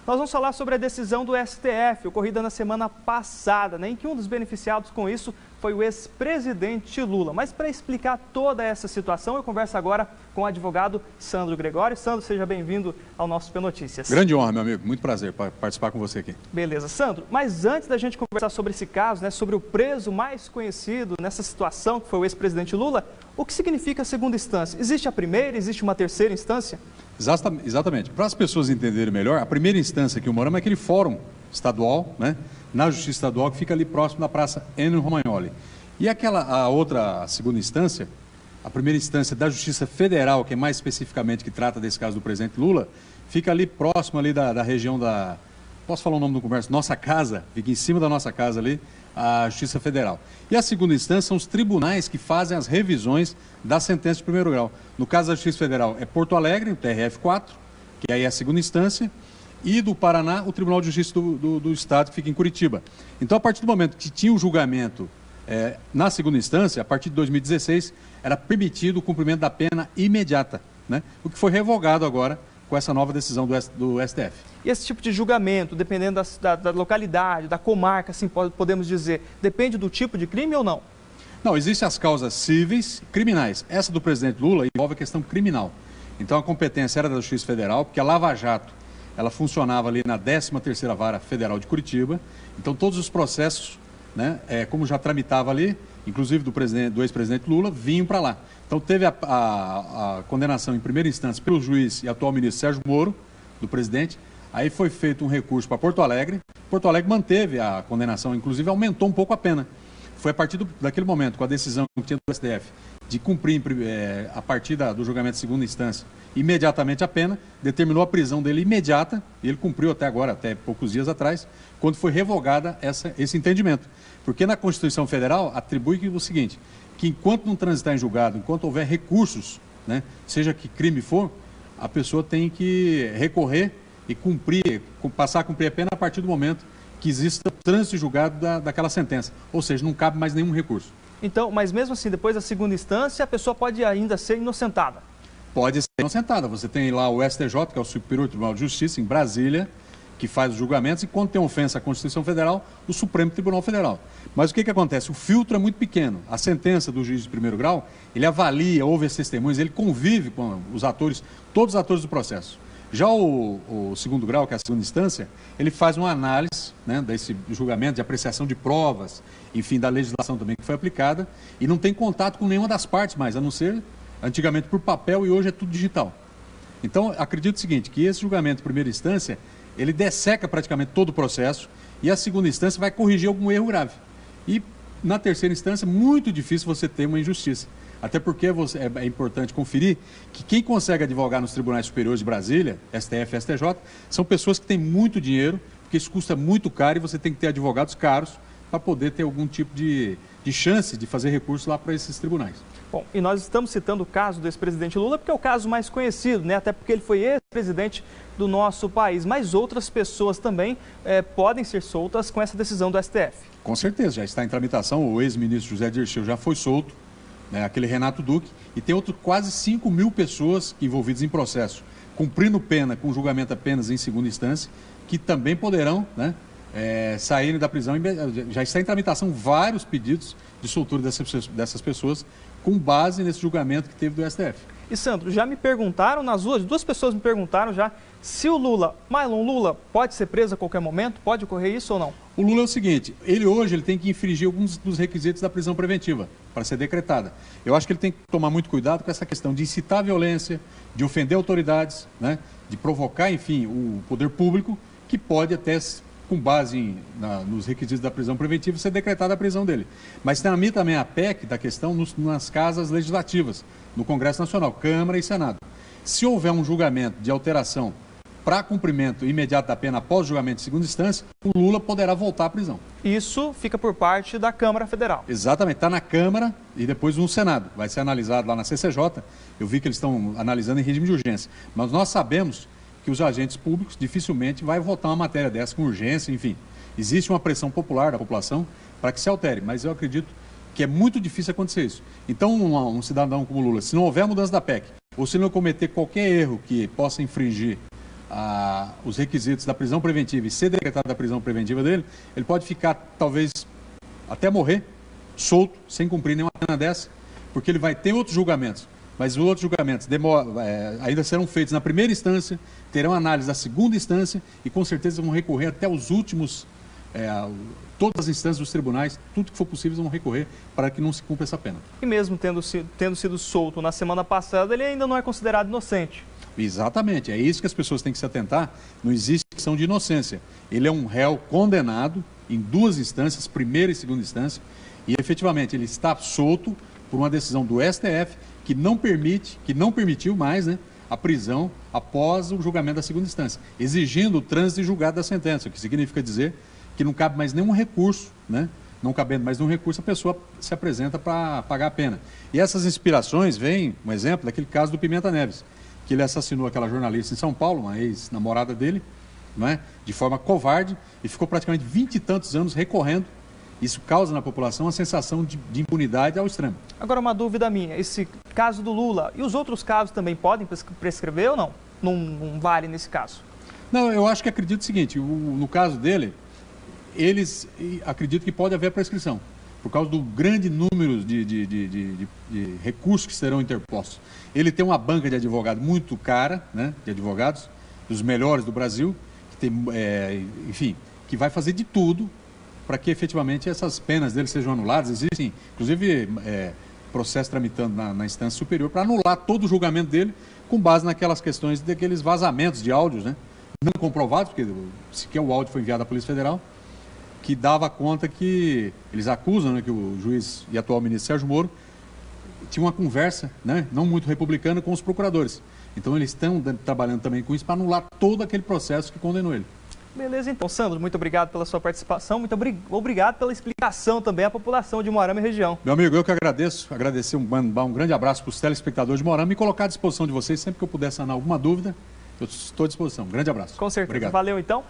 Nós vamos falar sobre a decisão do STF, ocorrida na semana passada, em que um dos beneficiados com isso foi o ex-presidente Lula. Mas para explicar toda essa situação, eu converso agora com o advogado Sandro Gregório. Sandro, seja bem-vindo ao nosso SP Notícias. Grande honra, meu amigo. Muito prazer participar com você aqui. Beleza. Sandro, mas antes da gente conversar sobre esse caso, sobre o preso mais conhecido nessa situação, que foi o ex-presidente Lula, o que significa a segunda instância? Existe a primeira, existe uma terceira instância? Exatamente. Para as pessoas entenderem melhor, a primeira instância que moramos é aquele fórum estadual, na Justiça Estadual, que fica ali próximo da Praça Ennio Romagnoli. E a segunda instância, a primeira instância da Justiça Federal, que é mais especificamente que trata desse caso do presidente Lula, fica ali próximo ali da região da... Posso falar o nome do comércio? Nossa Casa, fica em cima da nossa casa ali, a Justiça Federal. E a segunda instância são os tribunais que fazem as revisões da sentença de primeiro grau. No caso da Justiça Federal é Porto Alegre, o TRF4, que aí é a segunda instância, e do Paraná, o Tribunal de Justiça do Estado, que fica em Curitiba. Então, a partir do momento que tinha o julgamento na segunda instância, a partir de 2016, era permitido o cumprimento da pena imediata, o que foi revogado agora com essa nova decisão do STF. E esse tipo de julgamento, dependendo da localidade, da comarca, assim podemos dizer, depende do tipo de crime ou não? Não, existem as causas cíveis e criminais. Essa do presidente Lula envolve a questão criminal. Então, a competência era da Justiça Federal, porque a Lava Jato, ela funcionava ali na 13ª Vara Federal de Curitiba. Então, todos os processos, como já tramitava ali, inclusive do ex-presidente Lula, vinham para lá. Então, teve a condenação em primeira instância pelo juiz e atual ministro Sérgio Moro, do presidente. Aí foi feito um recurso para Porto Alegre. Porto Alegre manteve a condenação, inclusive aumentou um pouco a pena. Foi a partir daquele momento, com a decisão que tinha do STF, de cumprir a partir do julgamento de segunda instância, imediatamente a pena, determinou a prisão dele imediata, e ele cumpriu até agora, até poucos dias atrás, quando foi revogada esse entendimento. Porque na Constituição Federal atribui o seguinte, que enquanto não transitar em julgado, enquanto houver recursos, seja que crime for, a pessoa tem que recorrer e passar a cumprir a pena a partir do momento que exista o trânsito julgado daquela sentença. Ou seja, não cabe mais nenhum recurso. Então, mas mesmo assim, depois da segunda instância, a pessoa pode ainda ser inocentada? Pode ser inocentada. Você tem lá o STJ, que é o Superior Tribunal de Justiça, em Brasília, que faz os julgamentos, e quando tem ofensa à Constituição Federal, o Supremo Tribunal Federal. Mas o que acontece? O filtro é muito pequeno. A sentença do juiz de primeiro grau, ele avalia, ouve as testemunhas, ele convive com os atores, todos os atores do processo. Já o segundo grau, que é a segunda instância, ele faz uma análise desse julgamento, de apreciação de provas, enfim, da legislação também que foi aplicada, e não tem contato com nenhuma das partes mais, a não ser antigamente por papel e hoje é tudo digital. Então, acredito o seguinte, que esse julgamento de primeira instância, ele desseca praticamente todo o processo e a segunda instância vai corrigir algum erro grave. E na terceira instância, muito difícil você ter uma injustiça. Até porque é importante conferir que quem consegue advogar nos tribunais superiores de Brasília, STF e STJ, são pessoas que têm muito dinheiro, porque isso custa muito caro e você tem que ter advogados caros para poder ter algum tipo de chance de fazer recurso lá para esses tribunais. Bom, e nós estamos citando o caso do ex-presidente Lula porque é o caso mais conhecido, até porque ele foi ex-presidente do nosso país, mas outras pessoas também podem ser soltas com essa decisão do STF. Com certeza, já está em tramitação, o ex-ministro José Dirceu já foi solto, aquele Renato Duque, e tem quase 5.000 pessoas envolvidas em processo, cumprindo pena com julgamento apenas em segunda instância, que também poderão saírem da prisão. Já está em tramitação vários pedidos de soltura dessas pessoas com base nesse julgamento que teve do STF. E Sandro, já me perguntaram nas ruas, duas pessoas me perguntaram já, se o Marlon Lula pode ser preso a qualquer momento, pode ocorrer isso ou não? O Lula é o seguinte, hoje ele tem que infringir alguns dos requisitos da prisão preventiva para ser decretada. Eu acho que ele tem que tomar muito cuidado com essa questão de incitar a violência, de ofender autoridades, de provocar, enfim, o poder público, que pode até, com base nos requisitos da prisão preventiva, ser decretada a prisão dele. Mas tramita também a PEC da questão nas casas legislativas, no Congresso Nacional, Câmara e Senado. Se houver um julgamento de alteração para cumprimento imediato da pena após o julgamento de segunda instância, o Lula poderá voltar à prisão. Isso fica por parte da Câmara Federal. Exatamente, está na Câmara e depois no Senado. Vai ser analisado lá na CCJ, eu vi que eles estão analisando em regime de urgência. Mas nós sabemos que os agentes públicos dificilmente vai votar uma matéria dessa com urgência, enfim. Existe uma pressão popular da população para que se altere, mas eu acredito que é muito difícil acontecer isso. Então, um cidadão como Lula, se não houver mudança da PEC, ou se não cometer qualquer erro que possa infringir os requisitos da prisão preventiva e ser decretada da prisão preventiva dele, ele pode ficar, talvez, até morrer, solto, sem cumprir nenhuma pena dessa, porque ele vai ter outros julgamentos. Mas os outros julgamentos ainda serão feitos na primeira instância, terão análise da segunda instância e com certeza vão recorrer até os últimos, todas as instâncias dos tribunais, tudo que for possível vão recorrer para que não se cumpra essa pena. E mesmo tendo sido solto na semana passada, ele ainda não é considerado inocente. Exatamente, é isso que as pessoas têm que se atentar, não existe questão de inocência. Ele é um réu condenado em duas instâncias, primeira e segunda instância, e efetivamente ele está solto por uma decisão do STF que não permitiu mais, né, a prisão após o julgamento da segunda instância, exigindo o trânsito e julgado da sentença, o que significa dizer que não cabe mais nenhum recurso, né? Não cabendo mais nenhum recurso, a pessoa se apresenta para pagar a pena. E essas inspirações vêm, um exemplo, daquele caso do Pimenta Neves, que ele assassinou aquela jornalista em São Paulo, uma ex-namorada dele, não é? De forma covarde, e ficou praticamente 20 e tantos anos recorrendo. Isso causa na população uma sensação de impunidade ao extremo. Agora, uma dúvida minha, esse caso do Lula e os outros casos também podem prescrever ou não? Não vale nesse caso? Não, eu acho que acredito o seguinte, no caso dele, eles acreditam que pode haver prescrição, por causa do grande número de recursos que serão interpostos. Ele tem uma banca de advogados muito cara, né, de advogados, dos melhores do Brasil, que tem, enfim, que vai fazer de tudo para que efetivamente essas penas dele sejam anuladas. Existem, inclusive, processos tramitando na instância superior para anular todo o julgamento dele com base naquelas questões daqueles vazamentos de áudios, né, não comprovados, porque sequer o áudio foi enviado à Polícia Federal, que dava conta que eles acusam, né, que o juiz e atual ministro Sérgio Moro tinha uma conversa, né, não muito republicana, com os procuradores. Então eles estão trabalhando também com isso para anular todo aquele processo que condenou ele. Beleza, então, Sandro, muito obrigado pela sua participação, muito obrigado pela explicação também à população de Moarama e região. Meu amigo, eu que agradeço, um grande abraço para os telespectadores de Moarama e colocar à disposição de vocês, sempre que eu puder sanar alguma dúvida, eu estou à disposição. Um grande abraço. Com certeza, obrigado. Valeu então.